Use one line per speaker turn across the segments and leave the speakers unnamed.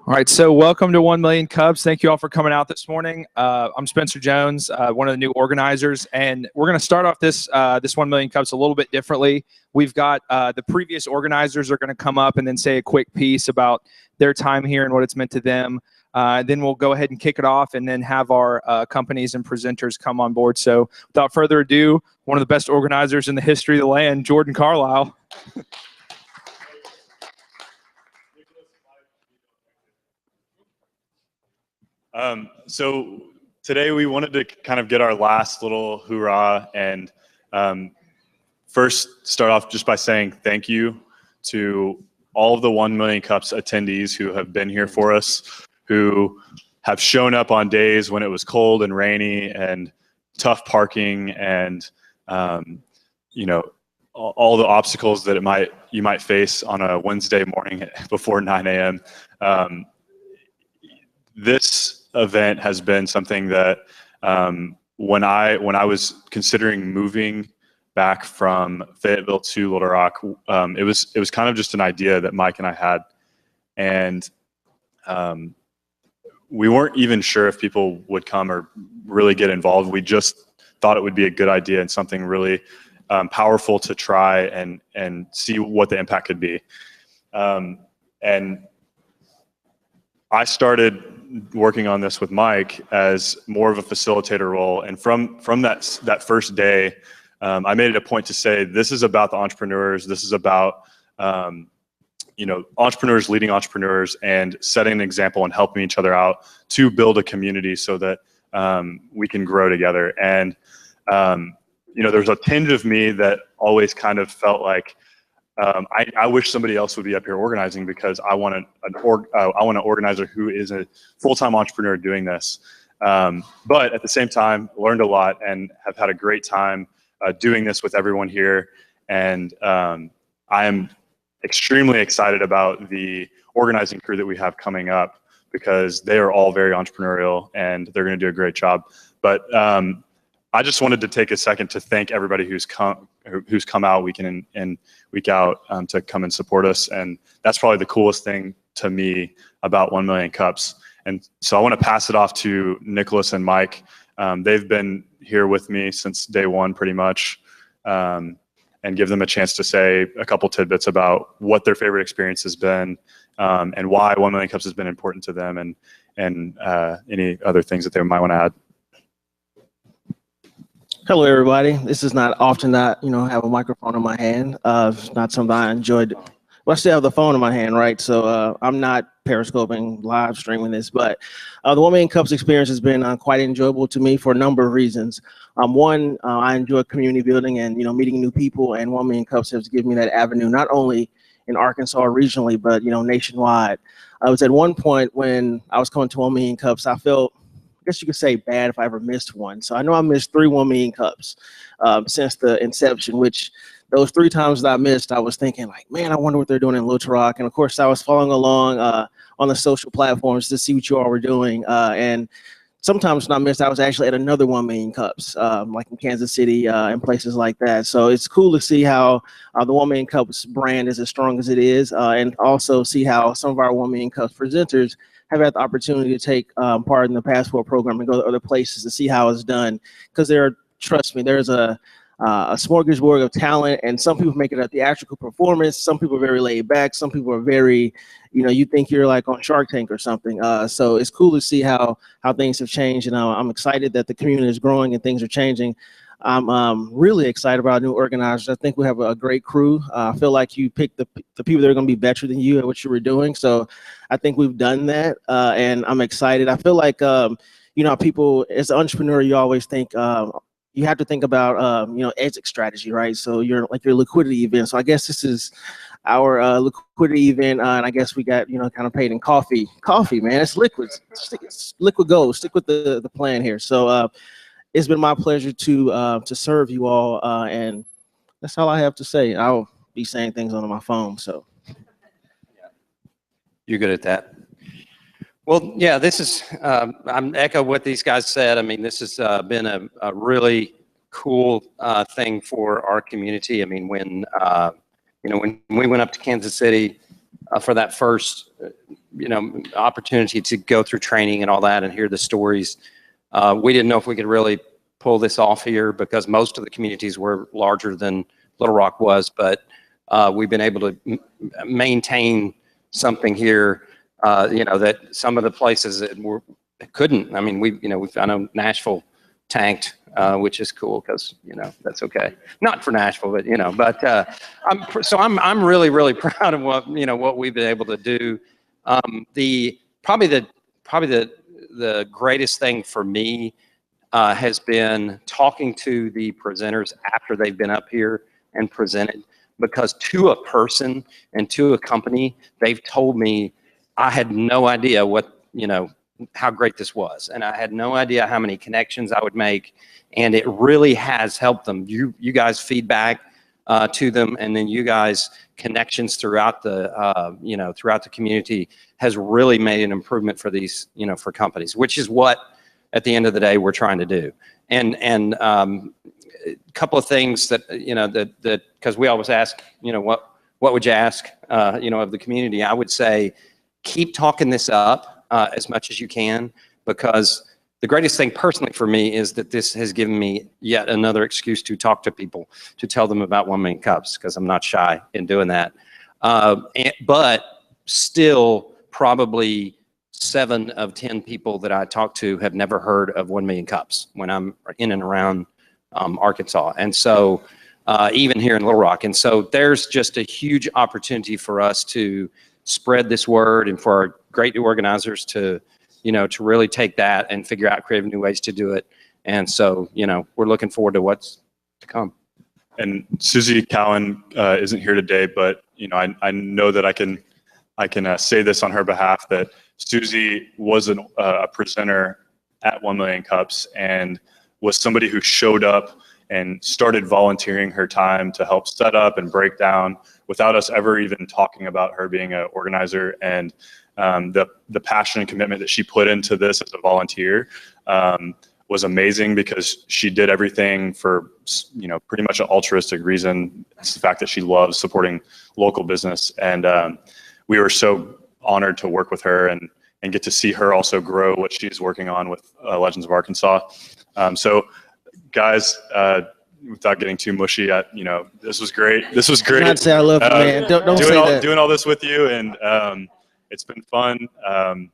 All right, so welcome to 1 Million Cups. Thank you all for coming out this morning. I'm Spencer Jones, one of the new organizers, and we're going to start off this 1 Million Cups a little bit differently. We've got the previous organizers are going to come up and then say a quick piece about their time here and what it's meant to them. Then we'll go ahead and kick it off and then have our companies and presenters come on board. So without further ado, one of the best organizers in the history of the land, Jordan Carlisle.
So today we wanted to kind of get our last little hoorah and first start off just by saying thank you to all of the 1 Million Cups attendees who have been here for us, who have shown up on days when it was cold and rainy and tough parking and you know, all the obstacles that you might face on a Wednesday morning before 9 a.m. This event has been something that when I was considering moving back from Fayetteville to Little Rock, it was kind of just an idea that Mike and I had, and we weren't even sure if people would come or really get involved. We just thought it would be a good idea and something really powerful to try and see what the impact could be. And I started working on this with Mike as more of a facilitator role, and from that first day, I made it a point to say, this is about the entrepreneurs. This is about entrepreneurs leading entrepreneurs and setting an example and helping each other out to build a community so that we can grow together. And there's a tinge of me that always kind of felt like I wish somebody else would be up here organizing, because I want an organizer who is a full-time entrepreneur doing this. But at the same time, learned a lot and have had a great time doing this with everyone here. And I am extremely excited about the organizing crew that we have coming up, because they are all very entrepreneurial and they're going to do a great job. But I just wanted to take a second to thank everybody who's come out week in and week out to come and support us. And that's probably the coolest thing to me about 1 Million Cups. And so I want to pass it off to Nicholas and Mike. They've been here with me since day one, pretty much, and give them a chance to say a couple tidbits about what their favorite experience has been, and why 1 Million Cups has been important to them, and any other things that they might want to add.
Hello, everybody. This is not often that, have a microphone in my hand. It's not something I enjoyed. Well, I still have the phone in my hand, right? So I'm not periscoping, live streaming this, but the 1 Million Cups experience has been quite enjoyable to me for a number of reasons. One, I enjoy community building and, meeting new people, and 1 Million Cups has given me that avenue, not only in Arkansas regionally, but, nationwide. I was at one point when I was coming to 1 Million Cups, I felt, I guess you could say, bad if I ever missed one. So I know I missed 3 1 Million Cups since the inception, which those 3 times that I missed, I was thinking like, man, I wonder what they're doing in Little Rock. And of course, I was following along on the social platforms to see what you all were doing. And sometimes when I missed, I was actually at another 1 Million Cups, like in Kansas City and places like that. So it's cool to see how the 1 Million Cups brand is as strong as it is, and also see how some of our 1 Million Cups presenters have had the opportunity to take part in the passport program and go to other places to see how it's done. Because trust me, there's a smorgasbord of talent, and some people make it a theatrical performance. Some people are very laid back. Some people are very, you think you're like on Shark Tank or something. So it's cool to see how things have changed, and I'm excited that the community is growing and things are changing. I'm really excited about new organizers. I think we have a great crew. I feel like you picked the people that are going to be better than you at what you were doing. So I think we've done that, and I'm excited. I feel like, people, as an entrepreneur, you always think, you have to think about, exit strategy, right? So your liquidity event. So I guess this is our liquidity event, and I guess we got, kind of paid in coffee. Coffee, man, it's liquid. It's liquid gold. Stick with the plan here. So it's been my pleasure to serve you all, and that's all I have to say. I'll be saying things on my phone. So
you're good at that. Well, yeah, this is, I'm echo what these guys said. I mean, this has been a really cool thing for our community. I mean, when we went up to Kansas City for that first opportunity to go through training and all that and hear the stories. We didn't know if we could really pull this off here because most of the communities were larger than Little Rock was, but we've been able to maintain something here, that some of the places that couldn't. I mean, I know Nashville tanked, which is cool because that's okay. Not for Nashville, but I'm really, really proud of what we've been able to do. Probably the greatest thing for me has been talking to the presenters after they've been up here and presented, because to a person and to a company, they've told me I had no idea how great this was, and I had no idea how many connections I would make, and it really has helped them. You guys feedback to them, and then you guys connections throughout the community has really made an improvement for these for companies, which is what at the end of the day we're trying to do. And a couple of things that because we always ask what would you ask of the community. I would say keep talking this up as much as you can, because the greatest thing personally for me is that this has given me yet another excuse to talk to people, to tell them about 1 Million Cups, because I'm not shy in doing that. But still, probably 7 of 10 people that I talk to have never heard of 1 Million Cups when I'm in and around Arkansas. And so even here in Little Rock. And so there's just a huge opportunity for us to spread this word and for our great new organizers to really take that and figure out creative new ways to do it. And so, we're looking forward to what's to come.
And Susie Cowan isn't here today, but I know that I can say this on her behalf, that Susie was a presenter at 1 Million Cups and was somebody who showed up and started volunteering her time to help set up and break down without us ever even talking about her being an organizer. And the passion and commitment that she put into this as a volunteer was amazing, because she did everything for pretty much an altruistic reason. It's the fact that she loves supporting local business, and we were so honored to work with her and get to see her also grow what she's working on with Legends of Arkansas. So guys, without getting too mushy, this was great. This was great.
Not say I love you, man. Don't say that.
Doing all this with you, and it's been fun. I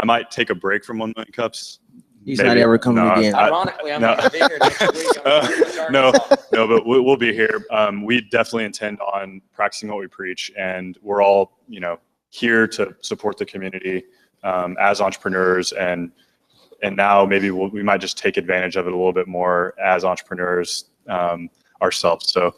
might take a break from 1 Million Cups.
He's not ever coming again.
Ironically, I'm not going to be here next week.
No, but we'll be here. We definitely intend on practicing what we preach, and we're all here to support the community as entrepreneurs, and now maybe we might just take advantage of it a little bit more as entrepreneurs ourselves. So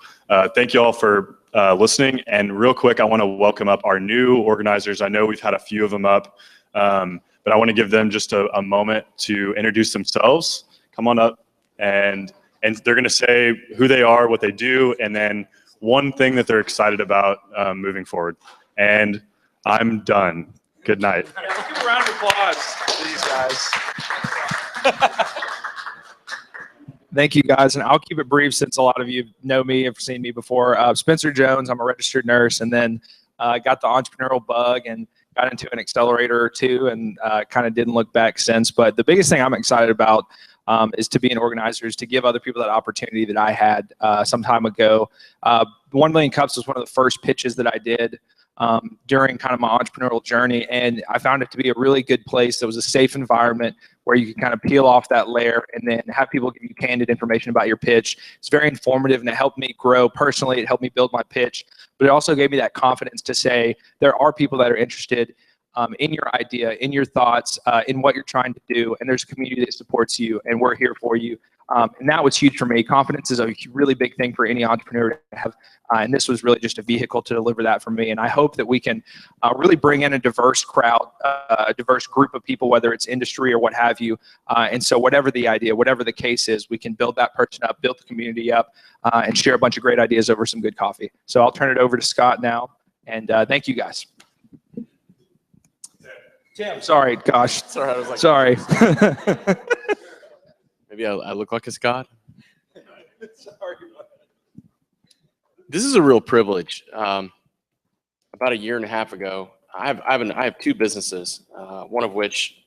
thank you all for listening. And real quick, I want to welcome up our new organizers. I know we've had a few of them up, but I want to give them just a moment to introduce themselves. Come on up, and they're going to say who they are, what they do, and then one thing that they're excited about moving forward. And I'm done. Good night.
Let's give a round of applause to these guys. Thank you, guys. And I'll keep it brief since a lot of you know me, have seen me before. Spencer Jones, I'm a registered nurse, and then got the entrepreneurial bug and got into an accelerator or two, and kind of didn't look back since. But the biggest thing I'm excited about is to be an organizer, is to give other people that opportunity that I had some time ago. 1 Million Cups was one of the first pitches that I did during kind of my entrepreneurial journey, and I found it to be a really good place. It was a safe environment where you can kind of peel off that layer and then have people give you candid information about your pitch. It's very informative, and it helped me grow personally. It helped me build my pitch, but it also gave me that confidence to say there are people that are interested in your idea, in your thoughts, in what you're trying to do, and there's a community that supports you, and we're here for you. And that was huge for me. Confidence is a really big thing for any entrepreneur to have, and this was really just a vehicle to deliver that for me. And I hope that we can really bring in a diverse crowd, a diverse group of people, whether it's industry or what have you. And so whatever the idea, whatever the case is, we can build that person up, build the community up, and share a bunch of great ideas over some good coffee. So I'll turn it over to Scott now, and thank you guys. Tim, sorry, gosh.
Sorry, I was like,
sorry.
Maybe I look like a Scott.
Sorry.
This is a real privilege. About a year and a half ago, I have two businesses, one of which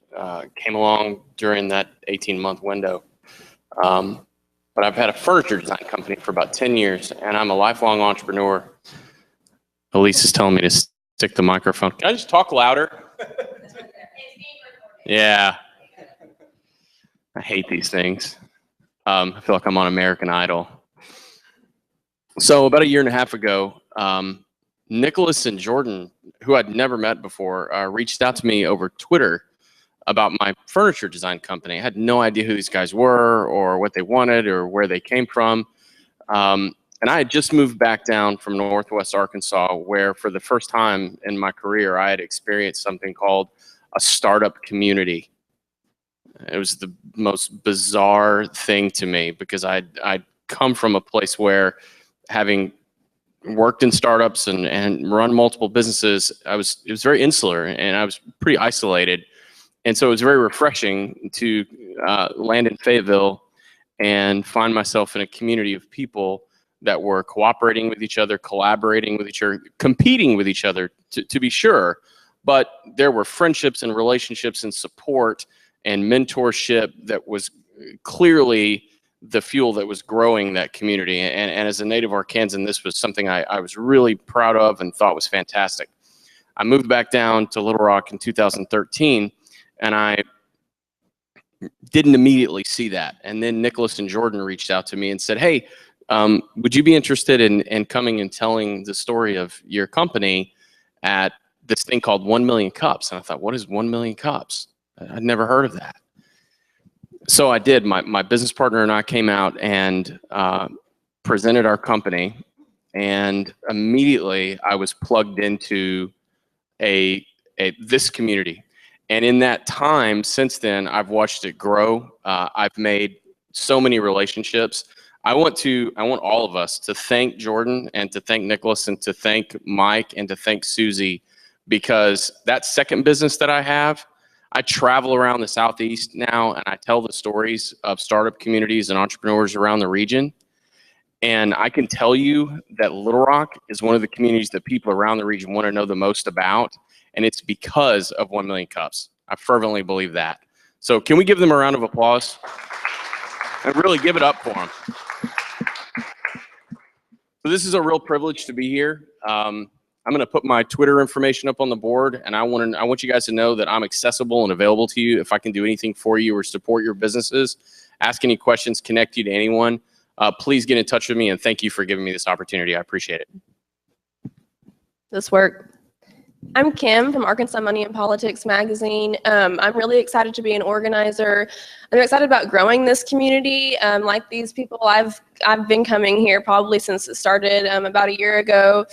came along during that 18-month window. But I've had a furniture design company for about 10 years, and I'm a lifelong entrepreneur. Elise is telling me to stick the microphone. Can I just talk louder? Yeah. I hate these things. I feel like I'm on American Idol. So about a year and a half ago, Nicholas and Jordan, who I'd never met before, reached out to me over Twitter about my furniture design company. I had no idea who these guys were or what they wanted or where they came from. And I had just moved back down from Northwest Arkansas, where for the first time in my career, I had experienced something called a startup community. It was the most bizarre thing to me because I'd come from a place where, having worked in startups and run multiple businesses, it was very insular and I was pretty isolated. And so it was very refreshing to land in Fayetteville and find myself in a community of people that were cooperating with each other, collaborating with each other, competing with each other, to be sure. But there were friendships and relationships and support and mentorship that was clearly the fuel that was growing that community. And as a native Arkansan, this was something I was really proud of and thought was fantastic. I moved back down to Little Rock in 2013, and I didn't immediately see that. And then Nicholas and Jordan reached out to me and said, hey, would you be interested in coming and telling the story of your company at this thing called 1 Million Cups? And I thought, what is 1 Million Cups? I'd never heard of that. So I did. My business partner and I came out and presented our company, and immediately I was plugged into this community. And in that time since then, I've watched it grow. I've made so many relationships. I want all of us to thank Jordan and to thank Nicholas and to thank Mike and to thank Susie, because that second business that I have, I travel around the Southeast now and I tell the stories of startup communities and entrepreneurs around the region. And I can tell you that Little Rock is one of the communities that people around the region want to know the most about. And it's because of 1 Million Cups. I fervently believe that. So can we give them a round of applause? And really give it up for them. So this is a real privilege to be here. I'm going to put my Twitter information up on the board, and I want you guys to know that I'm accessible and available to you. If I can do anything for you or support your businesses, ask any questions, connect you to anyone, please get in touch with me, and thank you for giving me this opportunity. I appreciate it.
This work. I'm Kim from Arkansas Money and Politics magazine. I'm really excited to be an organizer. I'm excited about growing this community. Like these people, I've been coming here probably since it started about a year ago.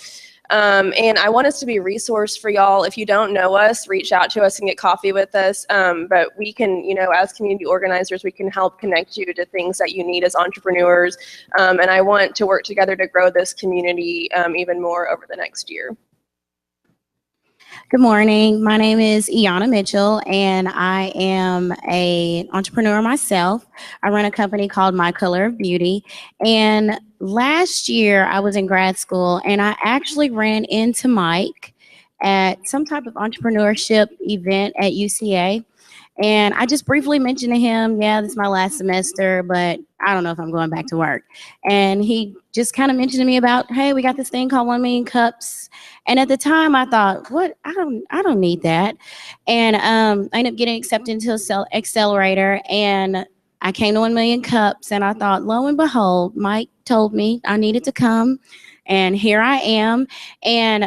And I want us to be a resource for y'all. If you don't know us, reach out to us and get coffee with us. But we can, as community organizers, we can help connect you to things that you need as entrepreneurs. And I want to work together to grow this community even more over the next year.
Good morning. My name is Iana Mitchell, and I am an entrepreneur myself. I run a company called My Color of Beauty. And last year, I was in grad school, and I actually ran into Mike at some type of entrepreneurship event at UCA. And I just briefly mentioned to him, yeah, this is my last semester, but I don't know if I'm going back to work. And he just kind of mentioned to me about, hey, we got this thing called 1 Million Cups. And at the time I thought, what? I don't need that. And I ended up getting accepted into an accelerator, and I came to 1 Million Cups, and I thought, lo and behold, Mike told me I needed to come. And here I am. And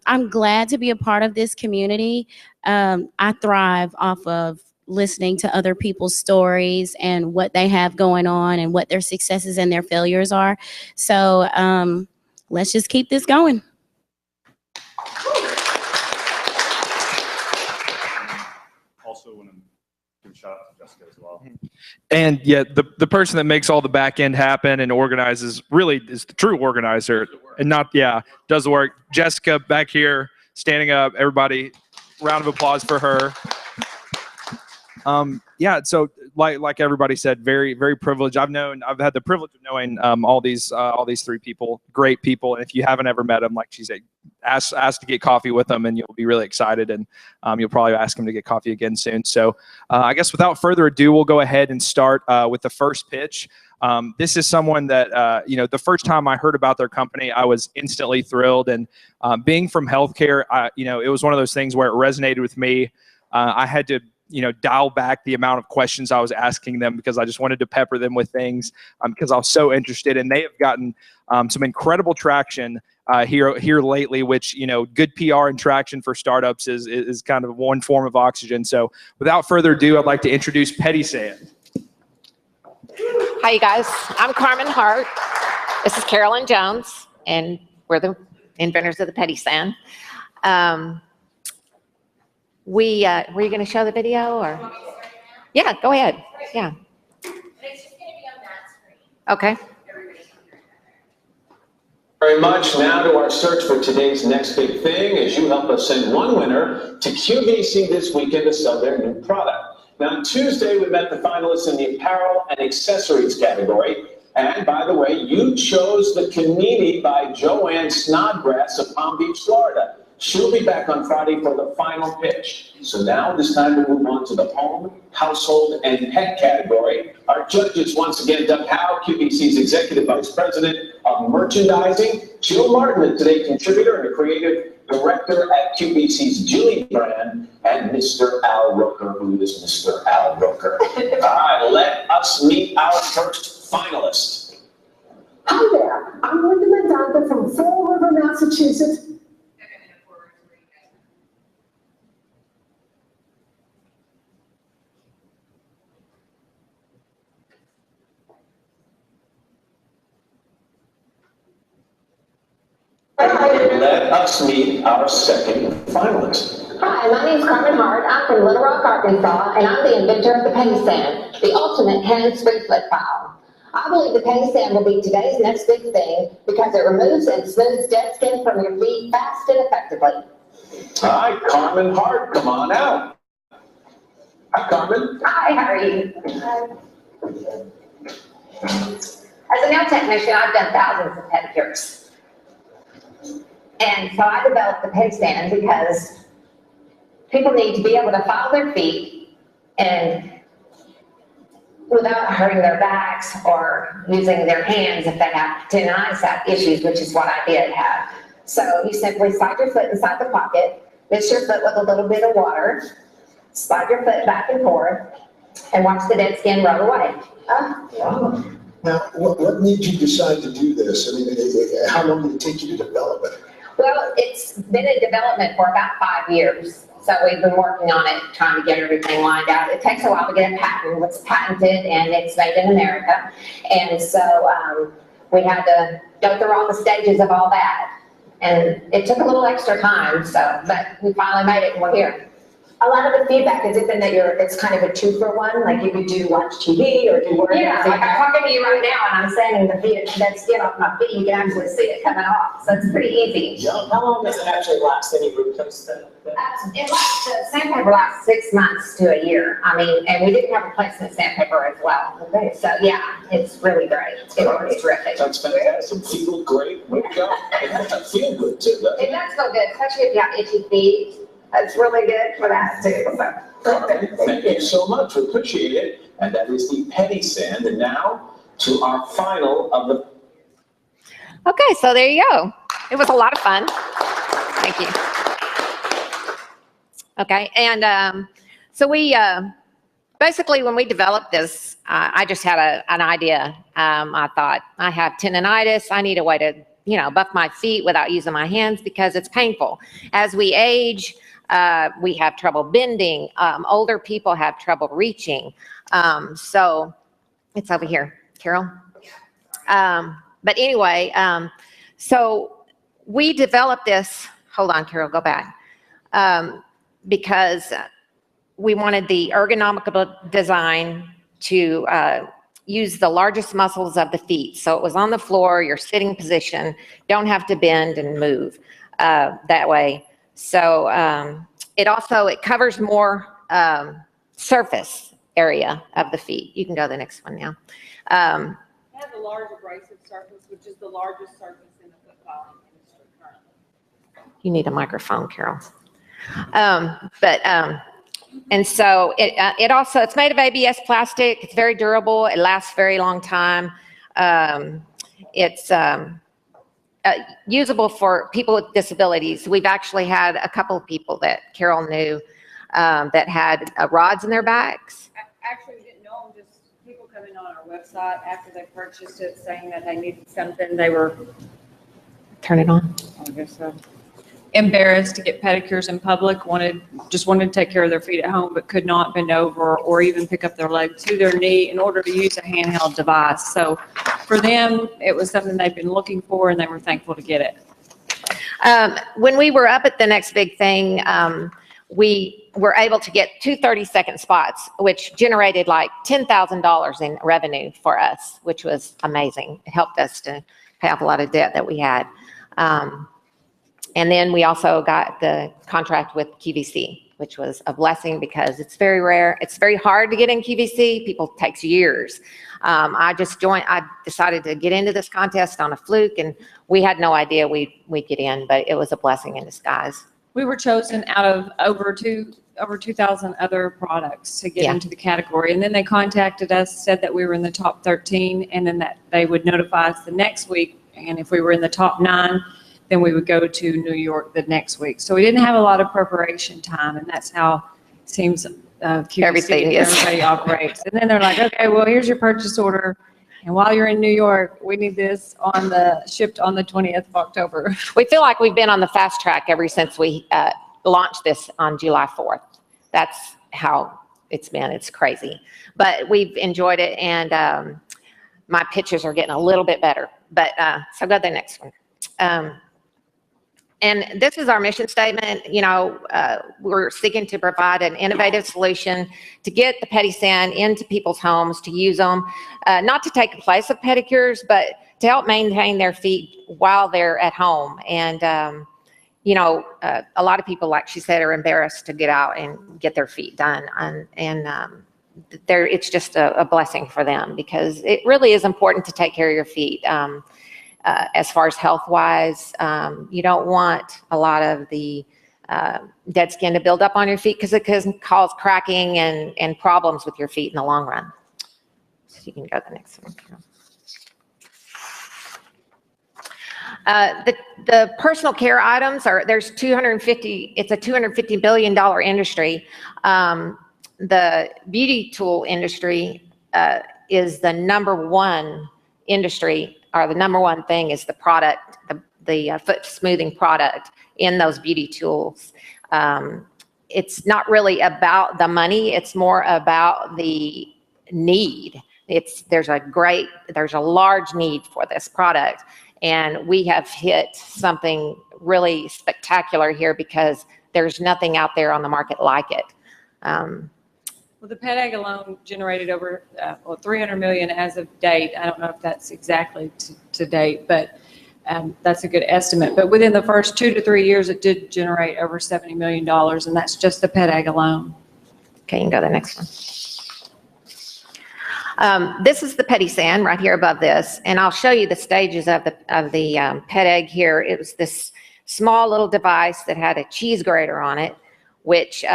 I'm glad to be a part of this community. I thrive off of listening to other people's stories and what they have going on and what their successes and their failures are. So let's just keep this going.
Also want to give a shout out to Jessica as well.
And yeah, the person that makes all the back end happen and organizes really is the true organizer, and not, does the work. Jessica back here, standing up. Everybody, round of applause for her. Yeah, so like everybody said, very privileged. I've had the privilege of knowing all these three people, great people. And if you haven't ever met them, like she said, ask to get coffee with them, and you'll be really excited. And you'll probably ask them to get coffee again soon. So I guess without further ado, we'll go ahead and start with the first pitch. This is someone that the first time I heard about their company, I was instantly thrilled. And being from healthcare, it was one of those things where it resonated with me. I had to dial back the amount of questions I was asking them because I just wanted to pepper them with things because I was so interested. And they have gotten some incredible traction here lately, which, good PR and traction for startups is kind of one form of oxygen. So without further ado, I'd like to introduce PediSand.
Hi, you guys. I'm Carmen Hart. This is Carolyn Jones, and we're the inventors of the PediSand. Were you going to show the video, or? Yeah, go ahead. Yeah. It's just going to be on that screen. Okay.
Very much. Now to our search for today's next big thing, as you help us send one winner to QVC this weekend to sell their new product. Now, on Tuesday, we met the finalists in the apparel and accessories category. And by the way, you chose the Canini by Joanne Snodgrass of Palm Beach, Florida. She'll be back on Friday for the final pitch. So now it's time to move on to the home, household, and pet category. Our judges once again, Doug Howe, QVC's Executive Vice President of Merchandising, Jill Martin, a Today contributor and a creative director at QVC's Jilly brand, and Mr. Al Roker, who is Mr. Al Roker. All right, let us meet our first finalist.
Hi there, I'm Linda Mendonca from Fall River, Massachusetts.
Let us meet our second finalist.
Hi, my name is Carmen Hart. I'm from Little Rock, Arkansas, and I'm the inventor of the PediSand, the ultimate hands-free flip file. I believe the PediSand will be today's next big thing because it removes and smooths dead skin from your feet fast and effectively.
Hi, Carmen Hart, come on out. Hi, Carmen.
Hi, how are you? As a nail technician, I've done thousands of pedicures. And so I developed the PediSand because people need to be able to file their feet and without hurting their backs or using their hands if they have tendonitis issues, which is what I did have. So you simply slide your foot inside the pocket, mix your foot with a little bit of water, slide your foot back and forth, and watch the dead skin roll away.
Wow.
Now, what made you decide to do this? I mean, how long did it take you to develop it?
Well, it's been in development for about 5 years. So we've been working on it, trying to get everything lined out. It takes a while to get a patent. It's patented and it's made in America. And so we had to go through all the stages of all that. And it took a little extra time, but we finally made it and we're here.
A lot of the feedback has it been that it's kind of a 2-for-1, like you could watch TV or do work.
Yeah, like I'm talking to you right now and I'm sanding the dead skin off my feet, you can actually see it coming off. So it's pretty easy.
Yeah. How long does it actually last? Then you replace the
Sandpaper lasts 6 months to a year. I mean, and we didn't have replacement sandpaper as well. Okay. So yeah, it's really great. It's terrific.
That's fantastic. Feel great. Way to go. It has to feel good too, doesn't it?
It does feel good, especially if you have itchy feet. That's really good for that too.
Thank you so much. We appreciate it. And that is the PediSand. And now to our final of the.
Okay, so there you go. It was a lot of fun. Thank you. Okay, and so we basically when we developed this, I just had an idea. I thought I have tendonitis. I need a way to buff my feet without using my hands because it's painful. As we age, we have trouble bending. Older people have trouble reaching. So it's over here, Carol. But anyway, so we developed this. Hold on, Carol, go back. Because we wanted the ergonomical design to use the largest muscles of the feet. So it was on the floor, your sitting position, don't have to bend and move that way. So it covers more surface area of the feet. You can go to the next one now.
It has a large abrasive surface, which is the largest surface in the foot filing industry currently.
You need a microphone, Carol. And so it's made of ABS plastic. It's very durable. It lasts a very long time. It's usable for people with disabilities. We've actually had a couple of people that Carol knew that had rods in their backs.
Actually, we didn't know them, just people coming on our website after they purchased it saying that they needed something. They were,
Turn it on.
I guess so, embarrassed to get pedicures in public, just wanted to take care of their feet at home, but could not bend over or even pick up their leg to their knee in order to use a handheld device. So for them, it was something they've been looking for, and they were thankful to get it.
When we were up at the next big thing, we were able to get 2 30-second spots, which generated like $10,000 in revenue for us, which was amazing. It helped us to pay off a lot of debt that we had. And then we also got the contract with QVC, which was a blessing because it's very rare. It's very hard to get in QVC. People takes years. I decided to get into this contest on a fluke, and we had no idea we'd get in, but it was a blessing in disguise.
We were chosen out of over 2,000 other products to get into the category. And then they contacted us, said that we were in the top 13, and then that they would notify us the next week. And if we were in the top 9, then we would go to New York the next week. So we didn't have a lot of preparation time, and that's how it seems everybody operates. And then they're like, okay, well, here's your purchase order. And while you're in New York, we need this shipped on the 20th of October.
We feel like we've been on the fast track ever since we launched this on July 4th. That's how it's been. It's crazy. But we've enjoyed it, and my pictures are getting a little bit better. But so go to the next one. And this is our mission statement. We're seeking to provide an innovative solution to get the PediSand into people's homes, to use them, not to take the place of pedicures, but to help maintain their feet while they're at home. And, a lot of people, like she said, are embarrassed to get out and get their feet done. It's just a blessing for them, because it really is important to take care of your feet. As far as health-wise, you don't want a lot of the dead skin to build up on your feet, because it can cause cracking and problems with your feet in the long run. So you can go to the next one. The personal care items it's a $250 billion industry. The beauty tool industry is the number one industry, or the number one thing is the product, the foot smoothing product in those beauty tools. It's not really about the money, it's more about the need. There's a large need for this product, and we have hit something really spectacular here, because there's nothing out there on the market like it.
Well, the PedEgg alone generated over $300 million as of date. I don't know if that's exactly to date, but that's a good estimate. But within the first 2 to 3 years, it did generate over $70 million, and that's just the PedEgg alone.
Okay, you can go to the next one. This is the PediSand right here above this, and I'll show you the stages of the PedEgg here. It was this small little device that had a cheese grater on it, which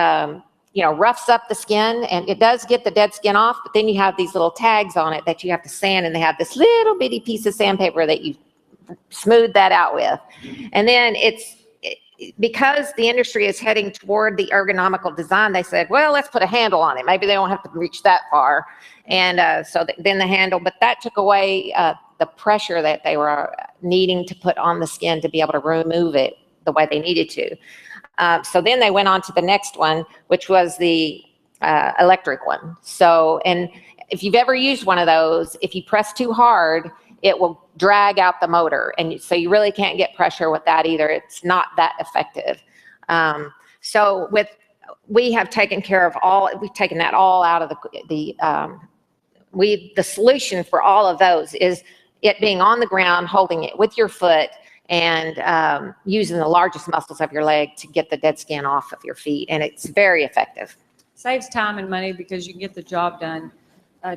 roughs up the skin, and it does get the dead skin off, but then you have these little tags on it that you have to sand, and they have this little bitty piece of sandpaper that you smooth that out with. And then because the industry is heading toward the ergonomical design, they said, well, let's put a handle on it. Maybe they don't have to reach that far. And then the handle, but that took away the pressure that they were needing to put on the skin to be able to remove it the way they needed to. So then they went on to the next one, which was the electric one. So, and if you've ever used one of those, if you press too hard, it will drag out the motor. And so you really can't get pressure with that either. It's not that effective. We have taken care of we've taken that all out of the solution for all of those is it being on the ground, holding it with your foot, and using the largest muscles of your leg to get the dead skin off of your feet. And it's very effective.
Saves time and money because you can get the job done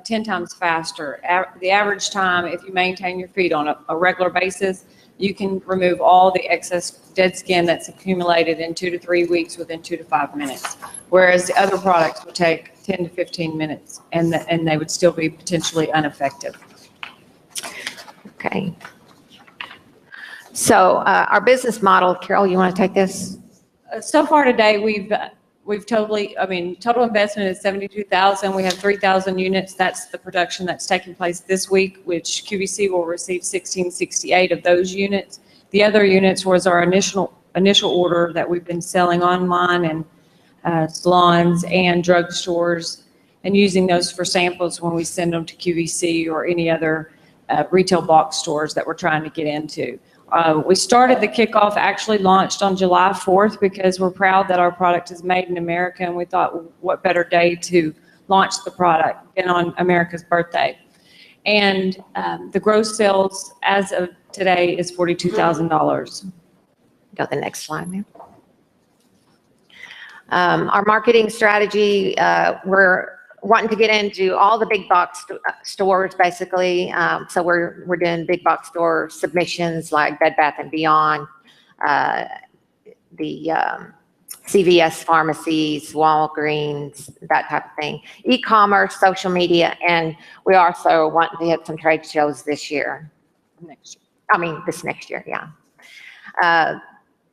10 times faster. The average time, if you maintain your feet on a regular basis, you can remove all the excess dead skin that's accumulated in 2 to 3 weeks within 2 to 5 minutes. Whereas the other products would take 10 to 15 minutes and they would still be potentially ineffective.
Okay. So our business model, Carol, you want to take this?
So far today, we've total investment is $72,000. We have 3,000 units. That's the production that's taking place this week, which QVC will receive 1668 of those units. The other units was our initial order that we've been selling online and salons and drugstores, and using those for samples when we send them to QVC or any other retail box stores that we're trying to get into. We started the kickoff, actually launched on July 4th because we're proud that our product is made in America, and we thought what better day to launch the product than on America's birthday. And the gross sales as of today is $42,000.
Go to the next slide now. Our marketing strategy, we're wanting to get into all the big box stores, basically. So we're doing big box store submissions like Bed Bath & Beyond, the CVS pharmacies, Walgreens, that type of thing. E-commerce, social media, and we also want to hit some trade shows this year. This next year, yeah.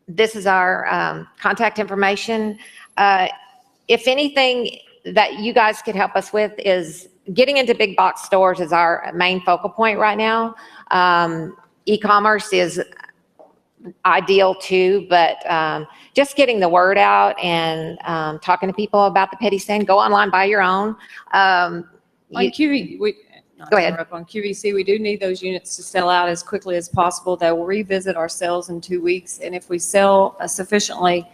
This is our contact information. If anything that you guys could help us with is getting into big box stores is our main focal point right now. E-commerce is ideal too, but just getting the word out and talking to people about the PediSand. Go online, buy your own.
On QVC,
go ahead.
On QVC, we do need those units to sell out as quickly as possible. They will revisit our sales in 2 weeks, and if we sell sufficiently,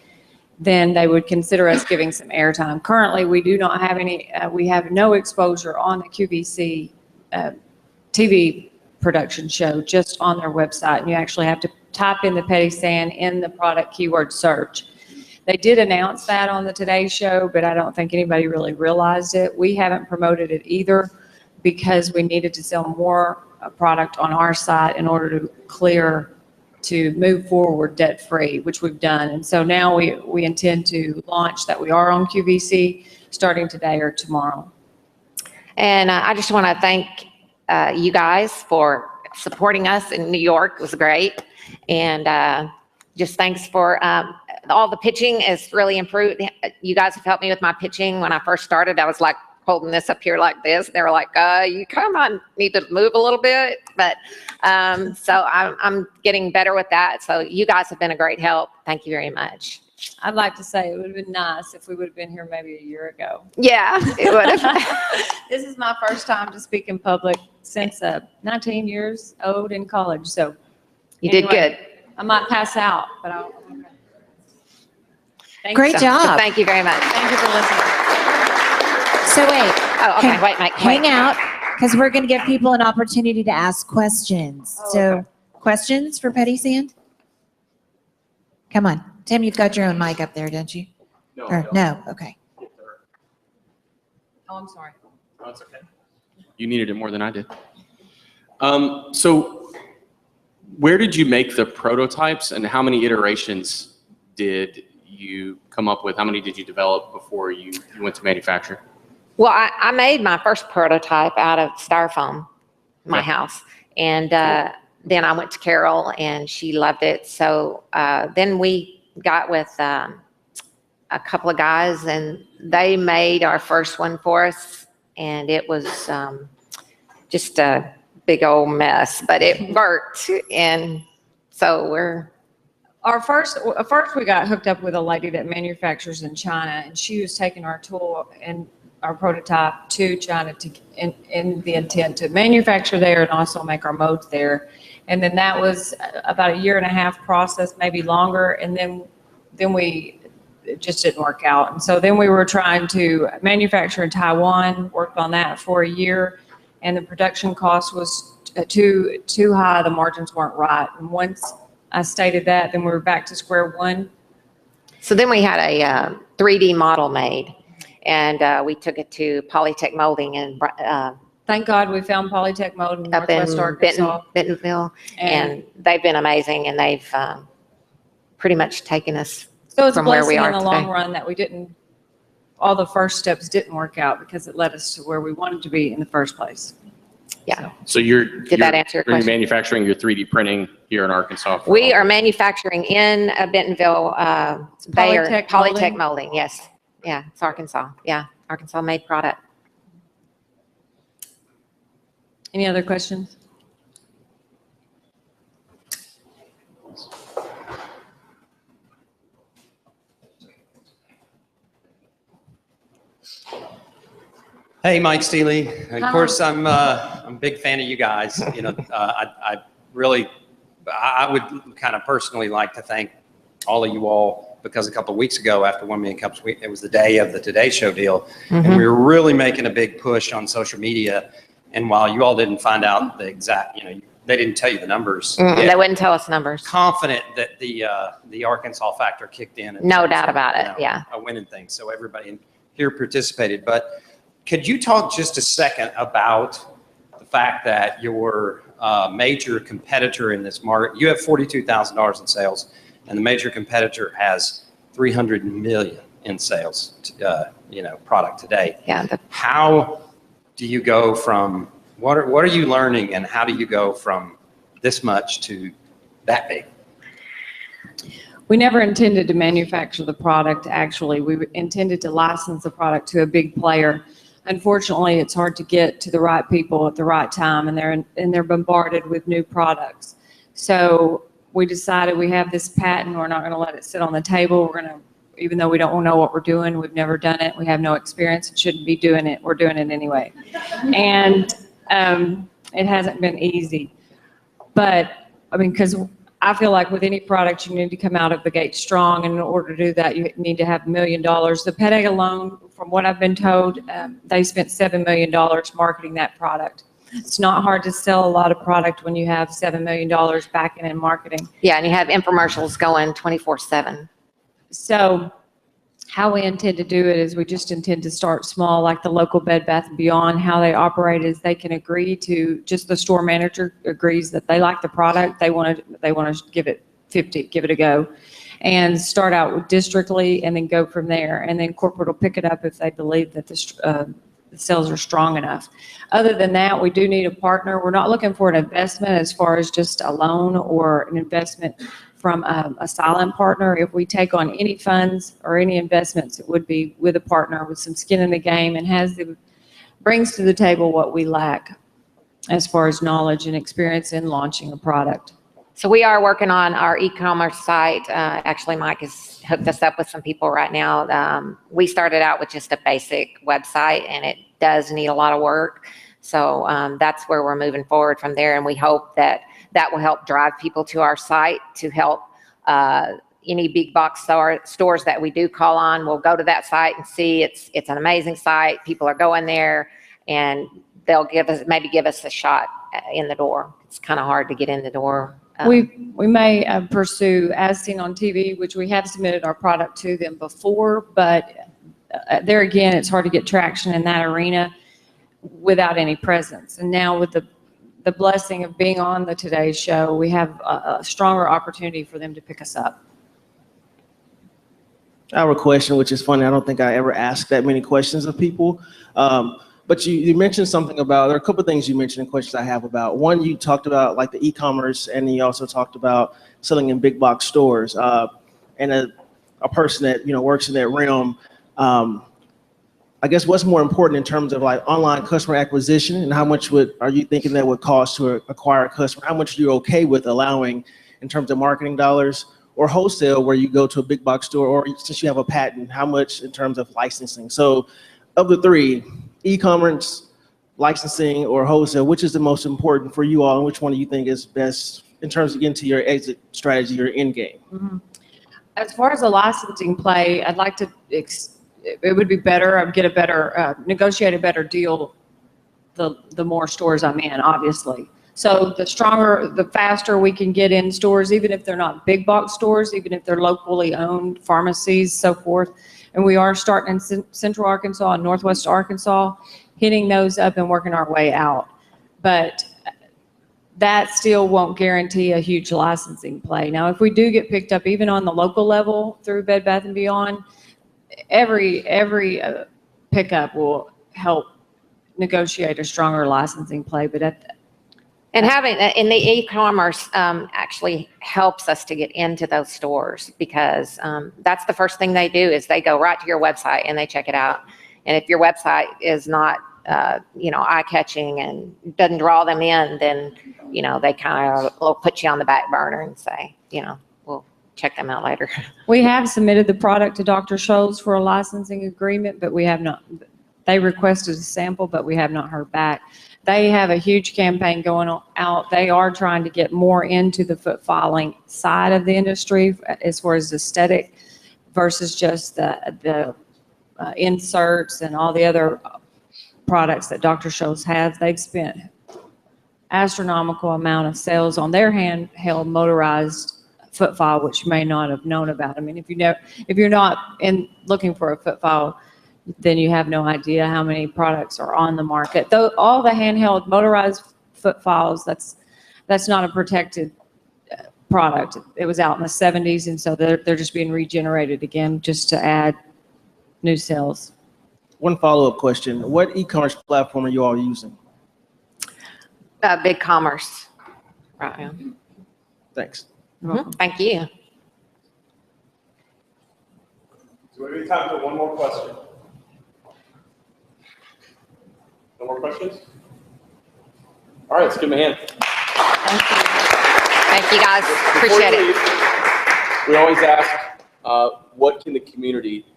then they would consider us giving some airtime. Currently, we do not have any, we have no exposure on the QVC TV production show, just on their website. And you actually have to type in the PediSand in the product keyword search. They did announce that on the Today Show, but I don't think anybody really realized it. We haven't promoted it either because we needed to sell more product on our site in order to move forward debt-free, which we've done. And so now we intend to launch that we are on QVC starting today or tomorrow.
And I just want to thank you guys for supporting us in New York. It was great. And just thanks for all the pitching is really improved. You guys have helped me with my pitching. When I first started, I was like holding this up here like this. They were like, you come on, need to move a little bit. But so I'm getting better with that. So you guys have been a great help. Thank you very much.
I'd like to say it would have been nice if we would have been here maybe a year ago.
Yeah, it would have.
This is my first time to speak in public since 19 years old in college. So
you did good.
I might pass out, but I'll.
Great job.
Thank you very much.
Thank you for listening.
So wait.
Oh, okay. Wait, Mike.
Hang out, because we're going to give people an opportunity to ask questions.
Okay.
Questions for PediSand? Come on. Tim, you've got your own mic up there, don't you? No. Okay.
Oh, I'm sorry.
Oh, it's okay. You needed it more than I did. So where did you make the prototypes, and how many iterations did you come up with? How many did you develop before you went to manufacture?
Well, I made my first prototype out of styrofoam, my house. And then I went to Carol and she loved it. So then we got with a couple of guys and they made our first one for us. And it was just a big old mess, but it worked. And so
First we got hooked up with a lady that manufactures in China, and she was taking our tool and our prototype to China in the intent to manufacture there and also make our molds there. And then that was about a 1.5 year process, maybe longer. And then it just didn't work out. And so then we were trying to manufacture in Taiwan, worked on that for a year, and the production cost was too high. The margins weren't right. And once I stated that, then we were back to square one.
So then we had a 3D model made. and we took it to Polytech Molding and
Thank God we found Polytech Mold in
up in
Northwest Arkansas.
Bentonville, and they've been amazing, and they've pretty much taken us
So it's a
from where we
blessing
are
in the
today.
long run that we didn't, all the first steps didn't work out because it led us to where we wanted to be in the first place.
Yeah.
So you're
Did that answer your
are you
question?
manufacturing your 3D printing here in Arkansas?
We are manufacturing in Bentonville. They are
Polytech
Polytech
Molding?
Molding. Yes. Yeah, it's Arkansas. Yeah, Arkansas made product.
Any other questions?
Hey, Mike Steely. Of
Hi.
course, I'm a big fan of you guys. You know, I would kind of personally like to thank all of you all, because a couple of weeks ago after 1 Million Cups, it was the day of the Today Show deal, and we were really making a big push on social media. And while you all didn't find out the exact, you know, they didn't tell you the numbers.
They wouldn't tell us numbers.
Confident that the Arkansas factor kicked in.
No doubt about it. Yeah.
A winning thing. So everybody here participated. But could you talk just a second about the fact that your major competitor in this market, you have $42,000 in sales, and the major competitor has 300 million in sales, product today.
Yeah.
How do you go from, what are you learning, and how do you go from this much to that big?
We never intended to manufacture the product. Actually, we intended to license the product to a big player. Unfortunately, it's hard to get to the right people at the right time, and they're bombarded with new products. So we decided we have this patent. We're not going to let it sit on the table. We're going to, even though we don't know what we're doing, we've never done it, we have no experience, and shouldn't be doing it, we're doing it anyway. And it hasn't been easy. But I mean, because I feel like with any product, you need to come out of the gate strong, and in order to do that, you need to have $1 million. The pet egg alone, from what I've been told, they spent $7 million marketing that product. It's not hard to sell a lot of product when you have $7 million backing in marketing.
Yeah, and you have infomercials going 24/7.
So how we intend to do it is we just intend to start small, like the local Bed Bath & Beyond. How they operate is they can agree to, just the store manager agrees that they like the product, they want to give it a go, and start out with districtly and then go from there. And then corporate will pick it up if they believe that the sales are strong enough. Other than that, we do need a partner. We're not looking for an investment as far as just a loan or an investment from a silent partner. If we take on any funds or any investments, it would be with a partner with some skin in the game and brings to the table what we lack as far as knowledge and experience in launching a product.
So we are working on our e-commerce site. Actually, Mike has hooked us up with some people right now. We started out with just a basic website, and it does need a lot of work. So that's where we're moving forward from there, and we hope that will help drive people to our site to help any big box stores that we do call on. We'll go to that site and see it's an amazing site. People are going there, and they'll maybe give us a shot in the door. It's kind of hard to get in the door.
We may pursue As Seen on TV, which we have submitted our product to them before, but there again, it's hard to get traction in that arena without any presence. And now with the blessing of being on the Today Show, we have a stronger opportunity for them to pick us up.
I have a question, which is funny. I don't think I ever asked that many questions of people. But you mentioned something about, there are a couple of things you mentioned and questions I have about. One, you talked about like the e-commerce, and you also talked about selling in big box stores. And a person that, works in that realm, I guess what's more important in terms of like online customer acquisition, and how much are you thinking that would cost to acquire a customer? How much are you okay with allowing in terms of marketing dollars, or wholesale where you go to a big box store, or since you have a patent, how much in terms of licensing? So of the three, e-commerce, licensing, or wholesale, which is the most important for you all, and which one do you think is best in terms of getting to your exit strategy, your end game?
Mm-hmm. As far as the licensing play, I'd like to, it would be better, I'd get negotiate a better deal the more stores I'm in, obviously. So the stronger, the faster we can get in stores, even if they're not big box stores, even if they're locally owned pharmacies, so forth. And we are starting in Central Arkansas and Northwest Arkansas, hitting those up and working our way out. But that still won't guarantee a huge licensing play. Now, if we do get picked up even on the local level through Bed Bath & Beyond, every pickup will help negotiate a stronger licensing play. But
and having in the e-commerce actually helps us to get into those stores, because that's the first thing they do is they go right to your website and they check it out. And if your website is not eye-catching and doesn't draw them in, then they kind of will put you on the back burner and say, we'll check them out later.
we have submitted the product to Dr. Scholl's for a licensing agreement, but we have not. They requested a sample, but we have not heard back. They have a huge campaign going out. They are trying to get more into the foot filing side of the industry as far as aesthetic versus just the inserts and all the other products that Dr. Scholl's has. They've spent astronomical amount of sales on their handheld motorized foot file, which you may not have known about. I mean, if you're not looking for a foot file, then you have no idea how many products are on the market. Though all the handheld motorized foot files, that's not a protected product. It was out in the 70s, and so they're just being regenerated again just to add new sales.
One follow-up question. What e-commerce platform are you all using?
Big Commerce. Right. Yeah.
Thanks.
Thank you.
So we have time for one more question. No more questions? All right, let's give them a hand.
Thank you, guys. Appreciate it.
We always ask, what can the community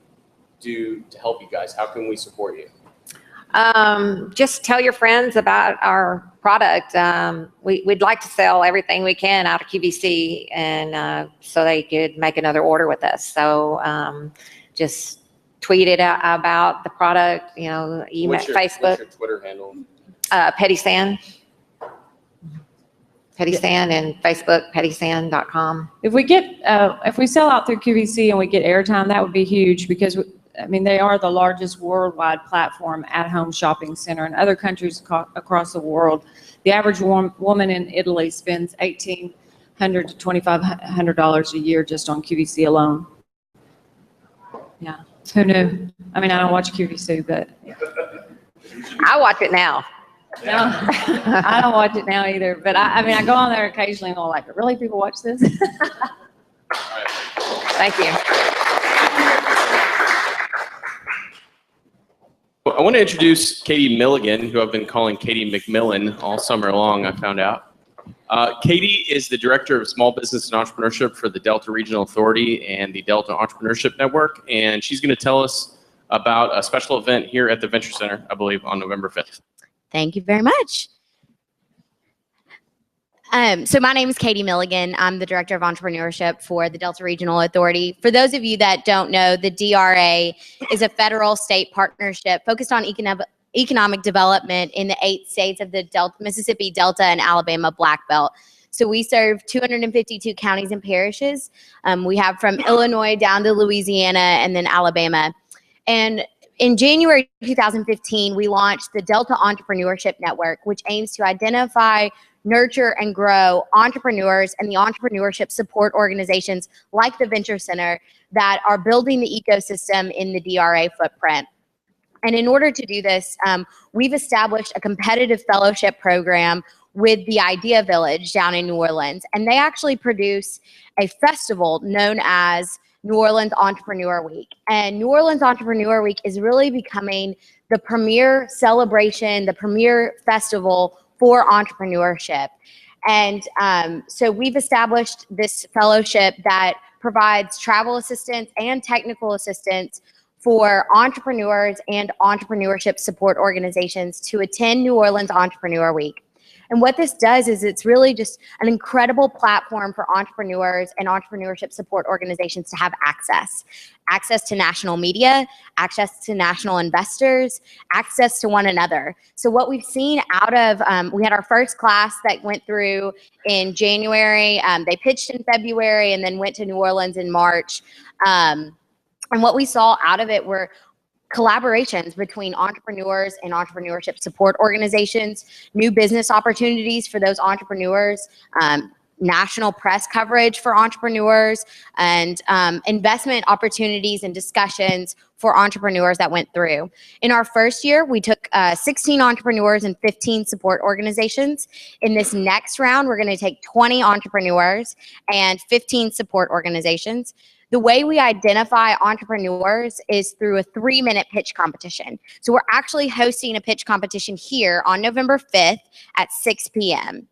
do to help you guys? How can we support you?
Just tell your friends about our product. We'd like to sell everything we can out of QVC, and so they could make another order with us. So just tweet it out about the product, email, Facebook.
What's your Twitter handle?
PediSand. PediSand and Facebook, PediSand.com.
If we sell out through QVC and we get airtime, that would be huge, because they are the largest worldwide platform at-home shopping center. In other countries across the world, the average woman in Italy spends $1,800 to $2,500 a year just on QVC alone. Yeah, who knew? I don't watch QVC, but yeah.
I watch it now.
No, I don't watch it now either. But I go on there occasionally and I'm like, really, people watch this?
Thank you.
I want to introduce Katie Milligan, who I've been calling Katie McMillan all summer long, I found out. Katie is the Director of Small Business and Entrepreneurship for the Delta Regional Authority and the Delta Entrepreneurship Network, and she's going to tell us about a special event here at the Venture Center, I believe, on November 5th.
Thank you very much. So my name is Katie Milligan. I'm the Director of Entrepreneurship for the Delta Regional Authority. For those of you that don't know, the DRA is a federal-state partnership focused on economic development in the 8 states of the Mississippi Delta and Alabama Black Belt. So we serve 252 counties and parishes. We have from Illinois down to Louisiana and then Alabama. And in January 2015, we launched the Delta Entrepreneurship Network, which aims to identify, nurture, and grow entrepreneurs and the entrepreneurship support organizations like the Venture Center that are building the ecosystem in the DRA footprint. And in order to do this, we've established a competitive fellowship program with the Idea Village down in New Orleans. And they actually produce a festival known as New Orleans Entrepreneur Week. And New Orleans Entrepreneur Week is really becoming the premier celebration, the premier festival for entrepreneurship. And so we've established this fellowship that provides travel assistance and technical assistance for entrepreneurs and entrepreneurship support organizations to attend New Orleans Entrepreneur Week. And what this does is it's really just an incredible platform for entrepreneurs and entrepreneurship support organizations to have access to national media, access to national investors, access to one another. So what we've seen out of, we had our first class that went through in January. They pitched in February and then went to New Orleans in March. And what we saw out of it were collaborations between entrepreneurs and entrepreneurship support organizations, new business opportunities for those entrepreneurs, national press coverage for entrepreneurs, and investment opportunities and discussions for entrepreneurs that went through. In our first year, we took 16 entrepreneurs and 15 support organizations. In this next round, we're going to take 20 entrepreneurs and 15 support organizations. The way we identify entrepreneurs is through a 3-minute pitch competition. So we're actually hosting a pitch competition here on November 5th at 6 p.m.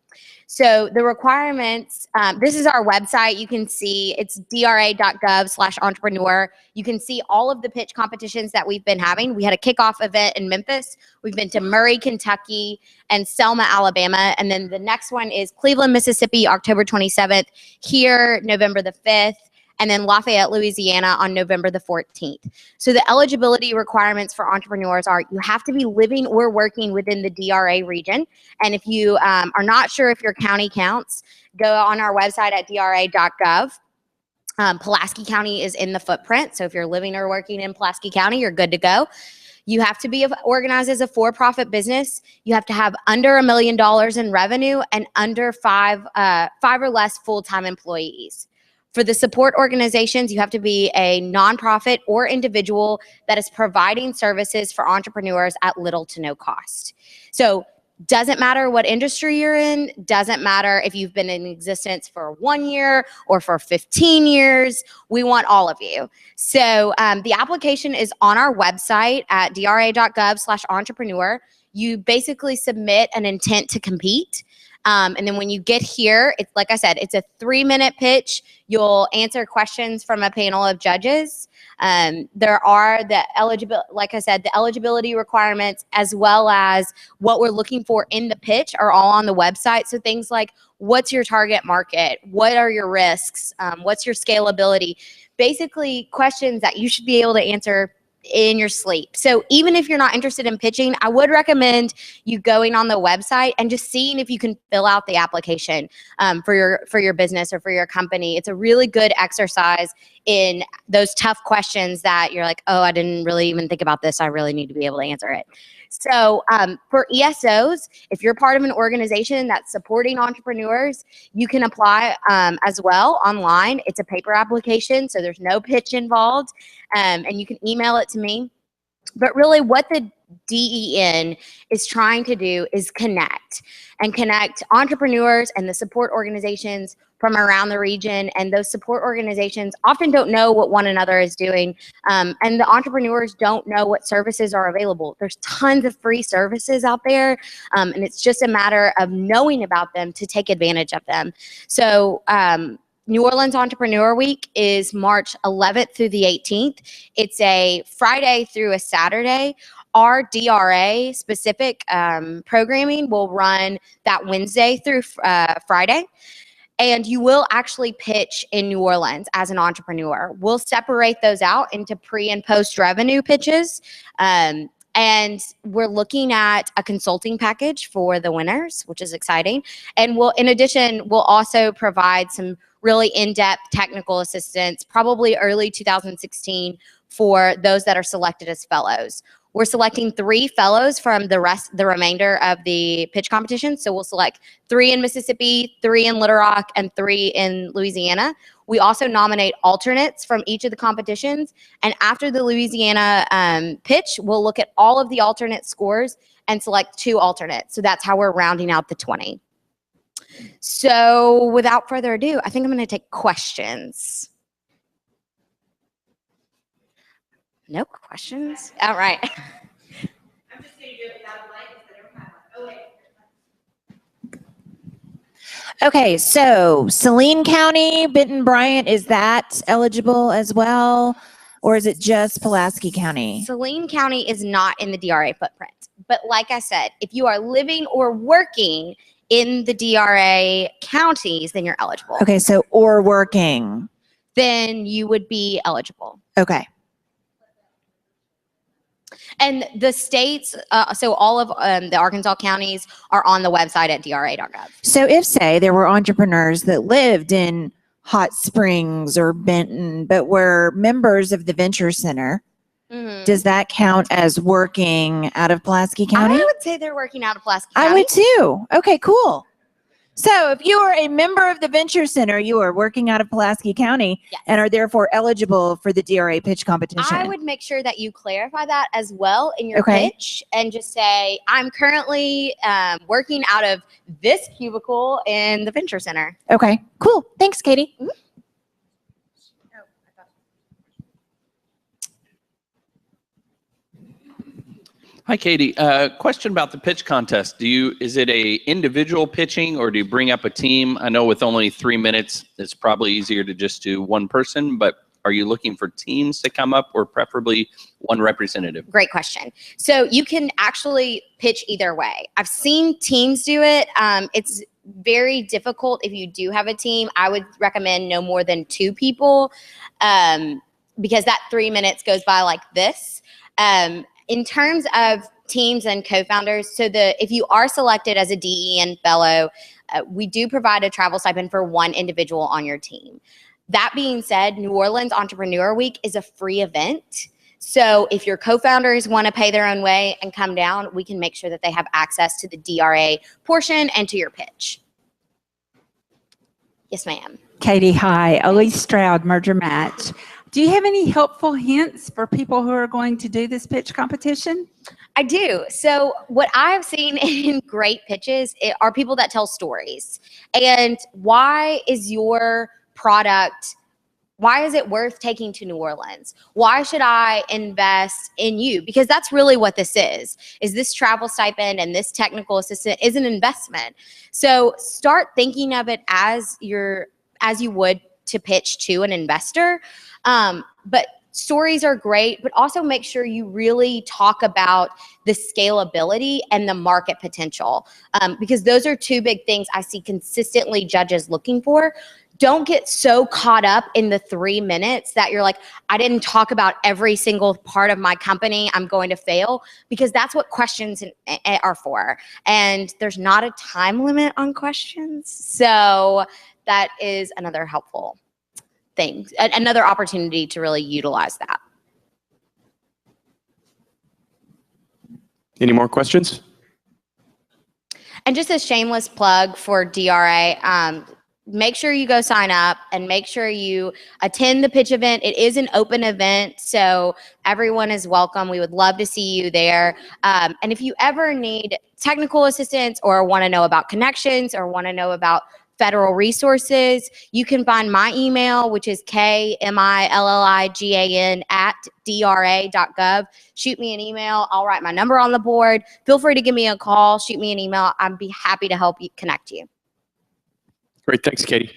So the requirements, this is our website. You can see it's dra.gov/entrepreneur. You can see all of the pitch competitions that we've been having. We had a kickoff event in Memphis. We've been to Murray, Kentucky, and Selma, Alabama. And then the next one is Cleveland, Mississippi, October 27th. Here, November the 5th. And then Lafayette, Louisiana on November the 14th. So the eligibility requirements for entrepreneurs are you have to be living or working within the DRA region. And if you are not sure if your county counts, go on our website at dra.gov. Pulaski County is in the footprint. So if you're living or working in Pulaski County, you're good to go. You have to be organized as a for-profit business. You have to have under $1 million in revenue and under five or less full-time employees. For the support organizations, you have to be a nonprofit or individual that is providing services for entrepreneurs at little to no cost. So doesn't matter what industry you're in, doesn't matter if you've been in existence for 1 year or for 15 years, we want all of you. So the application is on our website at dra.gov/entrepreneur. You basically submit an intent to compete. And then when you get here, it's like I said, it's a 3-minute pitch. You'll answer questions from a panel of judges. There are the eligibility requirements as well as what we're looking for in the pitch are all on the website. So things like what's your target market? What are your risks? What's your scalability? Basically questions that you should be able to answer in your sleep. So even if you're not interested in pitching, I would recommend you going on the website and just seeing if you can fill out the application for your business or for your company. It's a really good exercise in those tough questions that you're like, oh, I didn't really even think about this. I really need to be able to answer it. So for ESOs, if you're part of an organization that's supporting entrepreneurs, you can apply as well online. It's a paper application, so there's no pitch involved, and you can email it to me. But really what the DEN is trying to do is connect entrepreneurs and the support organizations from around the region. And those support organizations often don't know what one another is doing. And the entrepreneurs don't know what services are available. There's tons of free services out there. And it's just a matter of knowing about them to take advantage of them. So New Orleans Entrepreneur Week is March 11th through the 18th. It's a Friday through a Saturday. Our DRA specific programming will run that Wednesday through Friday. And you will actually pitch in New Orleans as an entrepreneur. We'll separate those out into pre and post revenue pitches. And we're looking at a consulting package for the winners, which is exciting. And in addition, we'll also provide some really in-depth technical assistance, probably early 2016 for those that are selected as fellows. We're selecting 3 fellows from the remainder of the pitch competition. So we'll select 3 in Mississippi, 3 in Little Rock, and 3 in Louisiana. We also nominate alternates from each of the competitions. And after the Louisiana pitch, we'll look at all of the alternate scores and select 2 alternates. So that's how we're rounding out the 20. So without further ado, I think I'm going to take questions. No questions? All right. I'm just going to do it without a mic instead of a mic. Oh, wait.
Okay, so Saline County, Benton Bryant, is that eligible as well? Or is it just Pulaski County?
Saline County is not in the DRA footprint. But like I said, if you are living or working in the DRA counties, then you're eligible.
Okay, so or working.
Then you would be eligible.
Okay.
And the states, so all of the Arkansas counties are on the website at dra.gov.
So if, say, there were entrepreneurs that lived in Hot Springs or Benton, but were members of the Venture Center, does that count as working out of Pulaski County?
I would say they're working out of Pulaski County.
I would too. Okay, cool. So if you are a member of the Venture Center, you are working out of Pulaski County and are therefore eligible for the DRA pitch competition.
I would make sure that you clarify that as well in your pitch and just say, I'm currently working out of this cubicle in the Venture Center.
Okay, cool. Thanks, Katie.
Hi, Katie. Question about the pitch contest. Is it a individual pitching or do you bring up a team? I know with only 3 minutes, it's probably easier to just do one person, but are you looking for teams to come up or preferably one representative?
Great question. So you can actually pitch either way. I've seen teams do it. It's very difficult if you do have a team. I would recommend no more than 2 people because that 3 minutes goes by like this. In terms of teams and co-founders, so if you are selected as a DEN fellow, we do provide a travel stipend for one individual on your team. That being said, New Orleans Entrepreneur Week is a free event. So if your co-founders want to pay their own way and come down, we can make sure that they have access to the DRA portion and to your pitch. Yes, ma'am.
Katie, hi. Elise Stroud, Merger Match. Do you have any helpful hints for people who are going to do this pitch competition?
I do. So what I've seen in great pitches are people that tell stories. And why is your product, why is it worth taking to New Orleans? Why should I invest in you? Because that's really what this is this travel stipend and this technical assistant is an investment. So start thinking of it as you would to pitch to an investor. But stories are great, but also make sure you really talk about the scalability and the market potential, because those are 2 big things I see consistently judges looking for. Don't get so caught up in the 3 minutes that you're like, I didn't talk about every single part of my company, I'm going to fail, because that's what questions are for. And there's not a time limit on questions. So that is another helpful thing, another opportunity to really utilize that.
Any more questions?
And just a shameless plug for DRA, make sure you go sign up and make sure you attend the pitch event. It is an open event, so everyone is welcome. We would love to see you there. And if you ever need technical assistance or want to know about connections or want to know about federal resources, you can find my email, which is KMILLIGAN@DRA.gov. Shoot me an email. I'll write my number on the board. Feel free to give me a call. Shoot me an email. I'd be happy to help you connect you.
Great. Thanks, Katie.